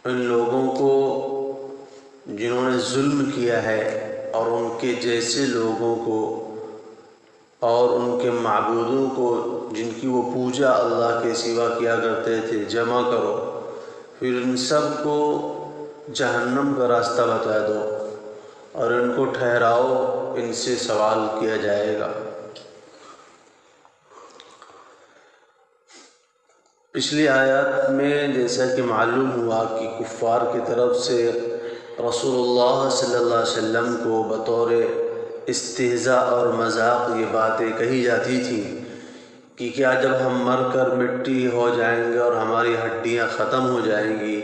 ان لوگوں کو جنہوں نے ظلم کیا ہے اور ان کے جیسے لوگوں کو اور ان کے معبودوں کو جن کی وہ پوجا اللہ کے سوا کیا کرتے تھے جمع کرو، پھر ان سب کو جہنم کا راستہ بتا دو اور ان کو ٹھہراؤ، ان سے سوال کیا جائے گا۔ پچھلی آیات میں جیسا کہ معلوم ہوا کہ کفار کی طرف سے رسول اللہ صلی اللہ علیہ وسلم کو بطور استہزاء اور مذاق یہ باتیں کہی جاتی تھیں کہ کیا جب ہم مر کر مٹی ہو جائیں گے اور ہماری ہڈیاں ختم ہو جائیں گی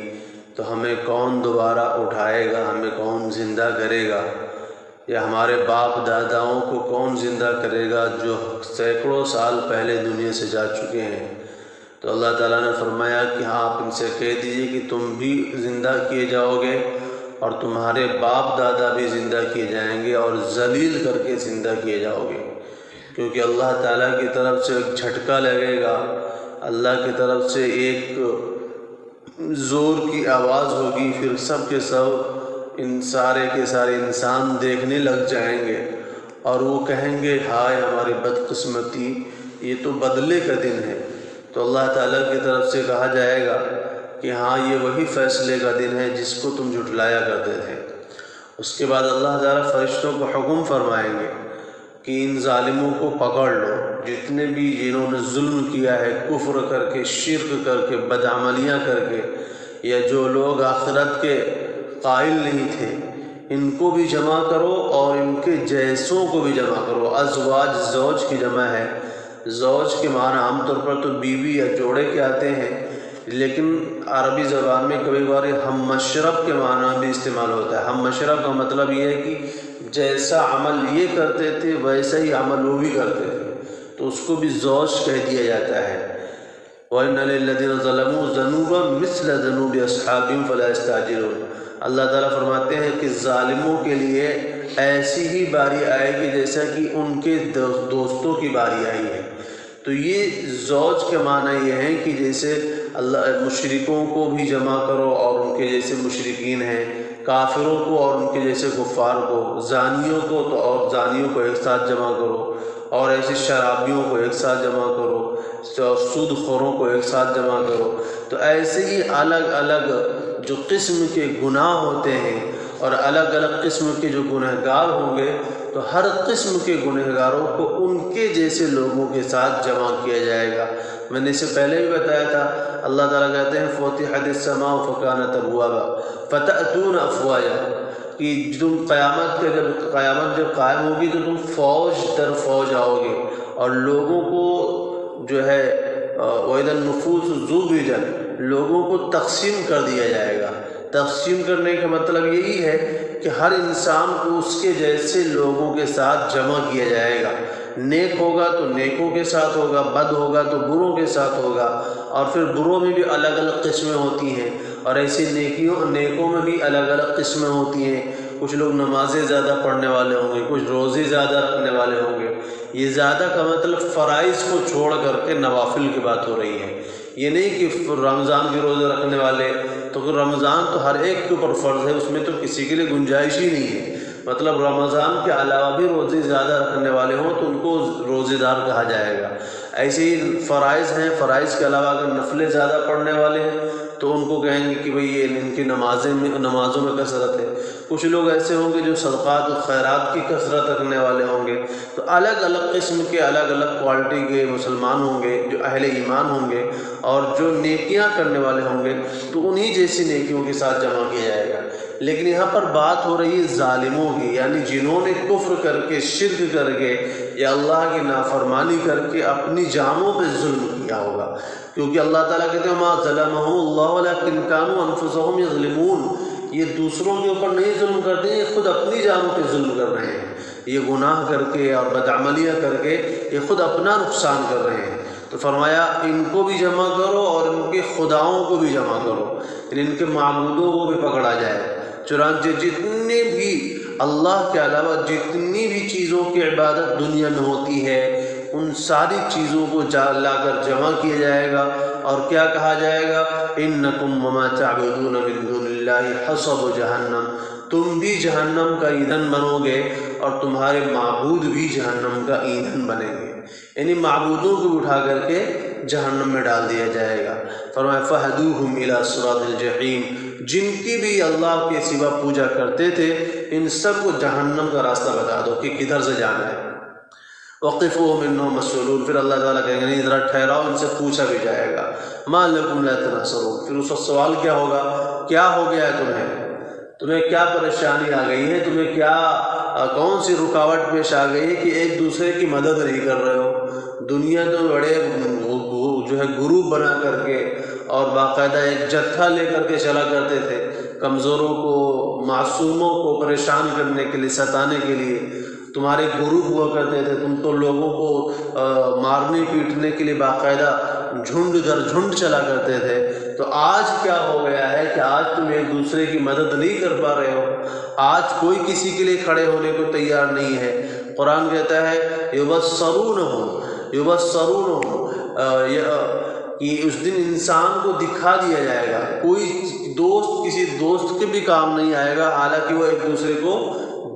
تو ہمیں کون دوبارہ اٹھائے گا، ہمیں کون زندہ کرے گا، یا ہمارے باپ داداؤں کو کون زندہ کرے گا جو سینکڑوں سال پہلے دنیا سے جا چکے ہیں؟ تو اللہ تعالیٰ نے فرمایا کہ ہاں، آپ ان سے کہہ دیجئے کہ تم بھی زندہ کیے جاؤ گے اور تمہارے باپ دادا بھی زندہ کیے جائیں گے اور ذلیل کر کے زندہ کیے جاؤ گے، کیونکہ اللہ تعالیٰ کی طرف سے ایک جھٹکا لگے گا، اللہ کی طرف سے ایک زور کی آواز ہوگی، پھر سب کے سب ان سارے کے سارے انسان دیکھنے لگ جائیں گے اور وہ کہیں گے ہائے ہماری بدقسمتی، یہ تو بدلے کا دن ہے۔ تو اللہ تعالیٰ کی طرف سے کہا جائے گا کہ ہاں، یہ وہی فیصلے کا دن ہے جس کو تم جھٹلایا کرتے تھے۔ اس کے بعد اللہ تعالیٰ فرشتوں کو حکم فرمائیں گے کہ ان ظالموں کو پکڑ لو، جتنے بھی جنہوں نے ظلم کیا ہے، کفر کر کے، شرک کر کے، بدعملیاں کر کے، یا جو لوگ آخرت کے قائل نہیں تھے، ان کو بھی جمع کرو اور ان کے جیسوں کو بھی جمع کرو۔ ازواج زوج کی جمع ہے، زوج کے معنی عام طور پر تو بیوی یا جوڑے کے آتے ہیں، لیکن عربی زبان میں کبھی بار ہم مشرب کے معنی بھی استعمال ہوتا ہے۔ ہم مشرب کا مطلب یہ ہے کہ جیسا عمل یہ کرتے تھے ویسا ہی عمل وہ بھی کرتے تھے، تو اس کو بھی زوج کہہ دیا جاتا ہے۔ وَإِنَّ لِلَّذِينَ ظَلَمُوا ذَنُوبًا مِثْلَ ذَنُوبِ أَصْحَابِهِمْ فَلَا يَسْتَعْجِلُونَ۔ اللہ تعالیٰ فرماتے ہیں کہ ظالموں کے لیے ایسی ہی باری آئے گی جیسا کہ ان کے دوستوں کی باری آئی ہے۔ تو یہ زوج کے معنی یہ ہیں کہ جیسے اللہ مشرکوں کو بھی جمع کرو اور ان کے جیسے مشرکین ہیں، کافروں کو اور ان کے جیسے کفار کو، زانیوں کو تو اور زانیوں کو ایک ساتھ جمع کرو، اور ایسے شرابیوں کو ایک ساتھ جمع کرو، سود خوروں کو ایک ساتھ جمع کرو۔ تو ایسے ہی الگ الگ جو قسم کے گناہ ہوتے ہیں اور الگ الگ قسم کے جو گنہگار ہوں گے، تو ہر قسم کے گنہگاروں کو ان کے جیسے لوگوں کے ساتھ جمع کیا جائے گا۔ میں نے اسے پہلے بھی بتایا تھا، اللہ تعالیٰ کہتے ہیں فُتِحَتِ السَّمَاءُ فَكَانَتْ أَبْوَابًا فَتَأْتُونَ أَفْوَاجًا، کہ تم قیامت جب قائم ہوگی تو تم فوج در فوج آؤ گے اور لوگوں کو جو ہے وَإِذَا النُّفُوسُ زُوِّجَتْ، لوگوں کو تقسیم کر دیا جائے گا۔ تقسیم کرنے کا مطلب یہی ہے کہ ہر انسان کو اس کے جیسے لوگوں کے ساتھ جمع کیا جائے گا۔ نیک ہوگا تو نیکوں کے ساتھ ہوگا، بد ہوگا تو بروں کے ساتھ ہوگا، اور پھر بروں میں بھی الگ الگ قسمیں ہوتی ہیں، اور ایسی نیکوں میں بھی الگ الگ قسمیں ہوتی ہیں۔ کچھ لوگ نمازیں زیادہ پڑھنے والے ہوں گے، کچھ روزے زیادہ رکھنے والے ہوں گے۔ یہ زیادہ کا مطلب فرائض کو چھوڑ کر کے نوافل کی بات ہو رہی ہے، یہ نہیں کہ رمضان کے روزے رکھنے والے، تو رمضان تو ہر ایک کے اوپر فرض ہے، اس میں تو کسی کے لیے گنجائش ہی نہیں ہے۔ مطلب رمضان کے علاوہ بھی روزے زیادہ رکھنے والے ہوں تو ان کو روزے دار کہا جائے گا۔ ایسے ہی فرائض ہیں، فرائض کے علاوہ اگر نفلیں زیادہ پڑھنے والے ہیں تو ان کو کہیں گے کہ بھئی یہ ان کی نمازوں میں کثرت ہے۔ کچھ لوگ ایسے ہوں گے جو صدقات و خیرات کی کثرت رکھنے والے ہوں گے۔ تو الگ الگ قسم کے الگ الگ کوالٹی کے مسلمان ہوں گے جو اہل ایمان ہوں گے، اور جو نیکیاں کرنے والے ہوں گے تو انہی جیسی نیکیوں کے ساتھ جمع کیا جائے گا۔ لیکن یہاں پر بات ہو رہی ہے ظالموں کی، یعنی جنہوں نے کفر کر کے، شرک کر کے یا اللہ کی نافرمانی کر کے اپنی جانوں پہ ظلم کیا ہوگا، کیونکہ اللہ تعالیٰ کہتے ہیں ما ظلمهم اللہ ولکن کانوا انفسهم یظلمون، یہ دوسروں کے اوپر نہیں ظلم کرتے، یہ خود اپنی جانوں پہ ظلم کر رہے ہیں۔ یہ گناہ کر کے اور بدعملیاں کر کے یہ خود اپنا نقصان کر رہے ہیں۔ تو فرمایا ان کو بھی جمع کرو اور ان کے خداؤں کو بھی جمع کرو، یعنی ان کے معبودوں کو بھی پکڑا جائے۔ چنانچہ جتنے بھی اللہ کے علاوہ جتنی بھی چیزوں کی عبادت دنیا میں ہوتی ہے، ان ساری چیزوں کو لا کر جمع کیا جائے گا اور کیا کہا جائے گا؟ انکم وما تعبدون من دون اللہ حصب جہنم، تم بھی جہنم کا ایندھن بنو گے اور تمہارے معبود بھی جہنم کا ایندھن بنیں گے، یعنی معبودوں کو اٹھا کر کے جہنم میں ڈال دیا جائے گا۔ فرمایا فَهْدُوهُمْ إِلَىٰ صِرَاطِ الْجَحِيمِ، جن کی بھی اللہ کے سوا پوجا کرتے تھے ان سب کو جہنم کا راستہ بتا دو کہ کدھر سے جانا ہے۔ وَقِفُوهُمْ إِنَّهُمْ مَسْئُولُونَ، پھر اللہ تعالیٰ کہیں گے نہیں ذرا ٹھہراؤ، ان سے پوچھا بھی جائے گا۔ مَا لَكُمْ لَا تَنَاصَرُونَ، پھر اس وقت سوال کیا ہوگا؟ کیا ہو گیا ہے تمہیں کیا پریشانی آ گئی ہے، تمہیں کیا کون سی رکاوٹ پیش آ گئی ہے کہ ایک دوسرے کی مدد نہیں کر رہے ہو؟ دنیا تو بڑے جو ہے گروپ بنا کر کے اور باقاعدہ ایک جتھا لے کر کے چلا کرتے تھے، کمزوروں کو معصوموں کو پریشان کرنے کے لیے، ستانے کے لیے تمہارے گروپ ہوا کرتے تھے، تم تو لوگوں کو مارنے پیٹنے کے لیے باقاعدہ جھنڈ در جھنڈ چلا کرتے تھے۔ تو آج کیا ہو گیا ہے کہ آج تم ایک دوسرے کی مدد نہیں کر پا رہے ہو، آج کوئی کسی کے لیے کھڑے ہونے کو تیار نہیں ہے۔ قرآن کہتا ہے یبصرونہم کہ اس دن انسان کو دکھا دیا جائے گا، کوئی دوست کسی دوست کے بھی کام نہیں آئے گا حالانکہ وہ ایک دوسرے کو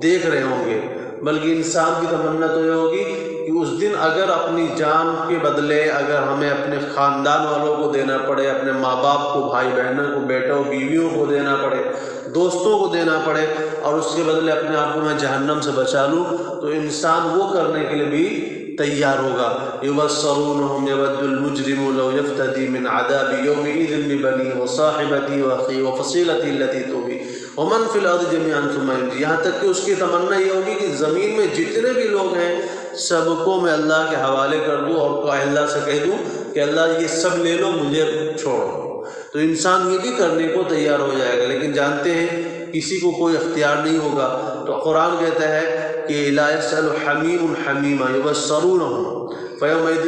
دیکھ رہے ہوں گے، بلکہ انسان کی تمنا تو یہ ہوگی کہ اس دن اگر اپنی جان کے بدلے اگر ہمیں اپنے خاندان والوں کو دینا پڑے، اپنے ماں باپ کو، بھائی بہنوں کو، بیٹوں بیویوں کو دینا پڑے، دوستوں کو دینا پڑے، اور اس کے بدلے اپنے آپ کو میں جہنم سے بچا لوں، تو انسان وہ کرنے کے لیے بھی تیار ہوگا۔ یبصرونہم یود المجرم لو یفتدی من عذاب یومئذ ببنیہ وصاحبتہ واخیہ وفصیلتہ التی تؤویہ ومن فی الارض جميعا ثم ينجیہ، یہاں تک کہ اس کی تمنا یہ ہوگی کہ زمین میں جتنے بھی لوگ ہیں سب کو میں اللہ کے حوالے کر دوں اور اللہ سے کہہ دوں کہ اللہ یہ سب لے لو، مجھے چھوڑ دو۔ تو انسان یہ بھی کرنے کو تیار ہو جائے گا، لیکن جانتے ہیں کسی کو کوئی اختیار نہیں ہوگا۔ تو قرآن کہتا ہے کہ لا يسأل حمیم حمیما یبصرونہم فیومئذ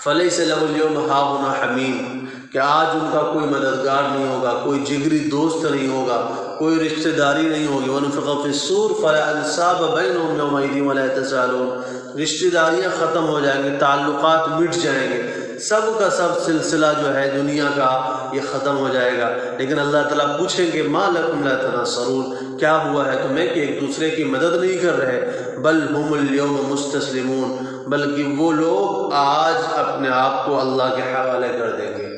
فلیس لہ اليوم ہاہنا حمیم، کہ آج ان کا کوئی مددگار نہیں ہوگا، کوئی جگری دوست نہیں ہوگا، کوئی رشتہ داری نہیں ہوگی۔ وَنُفِخَ فِي الصُّورِ فَلَا أَنْسَابَ بَيْنَهُمْ يَوْمَئِذٍ وَلَا يَتَسَاءَلُونَ، رشتہ داریاں ختم ہو جائیں گے، تعلقات مٹ جائیں گے، سب کا سب سلسلہ جو ہے دنیا کا یہ ختم ہو جائے گا۔ لیکن اللہ تعالیٰ پوچھیں گے مَا لَكُمْ لَا تَنَاصَرُونَ، کیا ہوا ہے تمہیں کہ ایک دوسرے کی مدد نہیں کر رہے؟ بل ہم اليوم مستسلمون، بلکہ وہ لوگ آج اپنے آپ کو اللہ کے حوالے کر دیں گے،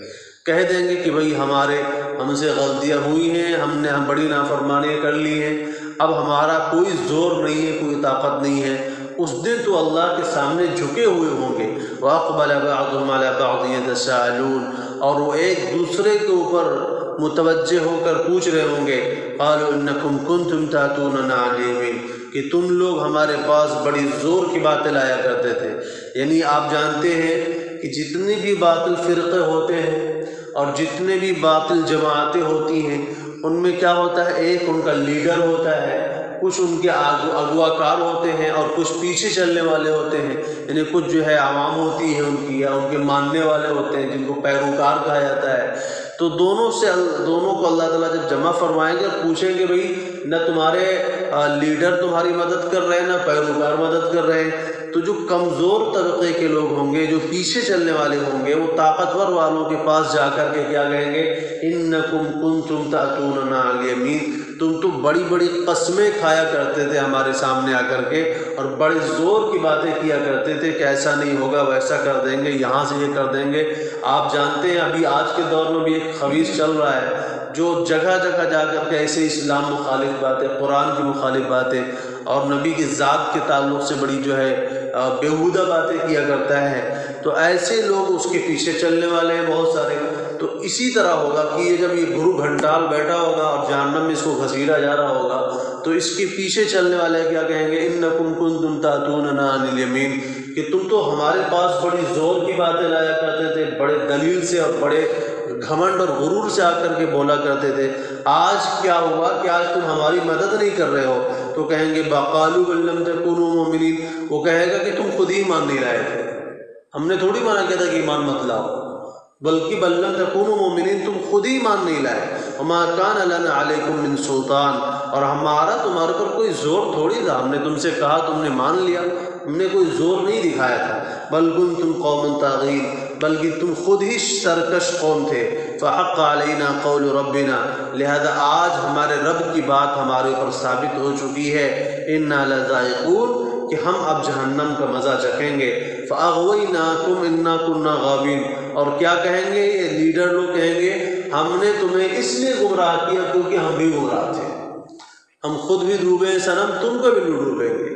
کہہ دیں گے کہ بھئی ہم سے غلطیاں ہوئی ہیں، ہم نے بڑی نافرمانیاں کر لی ہیں، اب ہمارا کوئی زور نہیں ہے، کوئی طاقت نہیں ہے۔ اس دن تو اللہ کے سامنے جھکے ہوئے ہوں گے۔ وَأَقْبَلَ بَعْضُهُمْ عَلَى بَعْضٍ يَتَسَاءَلُونَ، اور وہ ایک دوسرے کے اوپر متوجہ ہو کر پوچھ رہے ہوں گے قَالُوا إِنَّكُمْ كُنْتُمْ تَأْتُونَنَا عَنِ الْيَمِينِ، کہ تم لوگ ہمارے پاس بڑی زور کی باتیں لایا کرتے تھے۔ یعنی آپ جانتے ہیں کہ جتنے بھی باطل فرقے ہوتے ہیں اور جتنے بھی باطل جماعتیں ہوتی ہیں ان میں کیا ہوتا ہے، ایک ان کا لیڈر ہوتا ہے، کچھ ان کے اغواکار ہوتے ہیں اور کچھ پیچھے چلنے والے ہوتے ہیں، یعنی کچھ جو ہے عوام ہوتی ہے ان کی، یا ان کے ماننے والے ہوتے ہیں جن کو پیروکار کہا جاتا ہے۔ تو دونوں کو اللہ تعالیٰ جب جمع فرمائیں گے اور پوچھیں گے بھئی نہ تمہارے لیڈر تمہاری مدد کر رہے ہیں نہ پیروکار مدد کر رہے ہیں، تو جو کمزور طبقے کے لوگ ہوں گے، جو پیچھے چلنے والے ہوں گے، وہ طاقتور والوں کے پاس جا کر کے کیا کہیں گے، انکم کنتم تأتوننا عن الیمین، تم تو بڑی بڑی قسمیں کھایا کرتے تھے ہمارے سامنے آ کر کے اور بڑے زور کی باتیں کیا کرتے تھے کہ ایسا نہیں ہوگا، ویسا کر دیں گے، یہاں سے یہ کر دیں گے۔ آپ جانتے ہیں ابھی آج کے دور میں بھی ایک خبیث چل رہا ہے جو جگہ جگہ جا کر کے ایسے اسلام مخالف باتیں، قرآن کی مخالف باتیں اور نبی کی ذات کے تعلق سے بڑی جو ہے بیہودہ باتیں کیا کرتا ہے۔ تو ایسے لوگ اس کے پیچھے چلنے والے ہیں بہت سارے۔ تو اسی طرح ہوگا کہ یہ جب یہ گرو گھنٹال بیٹھا ہوگا اور جہنم میں اس کو گھسیٹا جا رہا ہوگا تو اس کے پیچھے چلنے والے کیا کہیں گے، انکم کنتم تأتوننا عن الیمین، کہ تم تو ہمارے پاس بڑی زور کی باتیں لایا کرتے تھے، بڑے دلیل سے اور بڑے گھمنڈ اور غرور سے آ کر کے بولا کرتے تھے، آج کیا ہوا کہ آج تم ہماری مدد نہیں کر رہے ہو؟ تو کہیں گے قالوا بل لم تکونوا مؤمنین، وہ کہے گا کہ تم خود ہی ایمان نہیں لائے تھے، ہم نے تھوڑی منع کیا تھا کہ ایمان مت لاؤ، بلکہ بل لم تکونوا مؤمنین، تم خود ہی ایمان نہیں لائے۔ وما کان لنا علیکم من سلطان، اور ہمارا تمہارے پر کوئی زور تھوڑی تھا، ہم نے تم سے کہا تم نے مان لیا، ہم نے کوئی زور نہیں دکھایا تھا۔ بل کنتم قوما طاغین، بلکہ تم خود ہی سرکش قوم تھے۔ فحق علینا قول ربنا، لہذا آج ہمارے رب کی بات ہمارے اوپر ثابت ہو چکی ہے، انا لذائقون، کہ ہم اب جہنم کا مزہ چکھیں گے۔ فاغویناکم انا کنا غاوین، اور کیا کہیں گے یہ لیڈر لوگ کہیں گے ہم نے تمہیں اس لیے گمراہ کیا کیونکہ ہم بھی گمراہ تھے، ہم خود بھی ڈوبے سنم، تم کو بھی ڈوبیں گے۔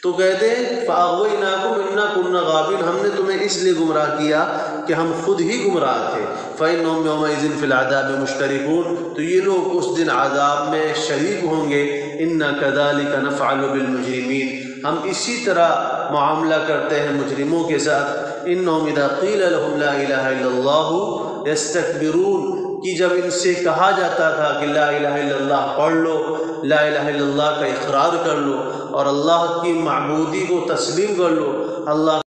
تو کہتے ہیں فاغویناکم انا کنا غاوین، ہم نے تمہیں اس لیے گمراہ کیا کہ ہم خود ہی گمراہ تھے۔ فإنہم یومئذ فی العذاب مشترکون، تو یہ لوگ اس دن عذاب میں شریک ہوں گے۔ انا کذالک نفعل بالمجرمین، ہم اسی طرح معاملہ کرتے ہیں مجرموں کے ساتھ۔ انہم اذا قیل لهم لا الہ الا اللہ یستکبرون، کہ جب ان سے کہا جاتا تھا کہ لا الہ الا اللہ پڑھ لو، لا الہ الا اللہ کا اقرار کر لو اور اللہ کی معبودی کو تسلیم کر لو، اللہ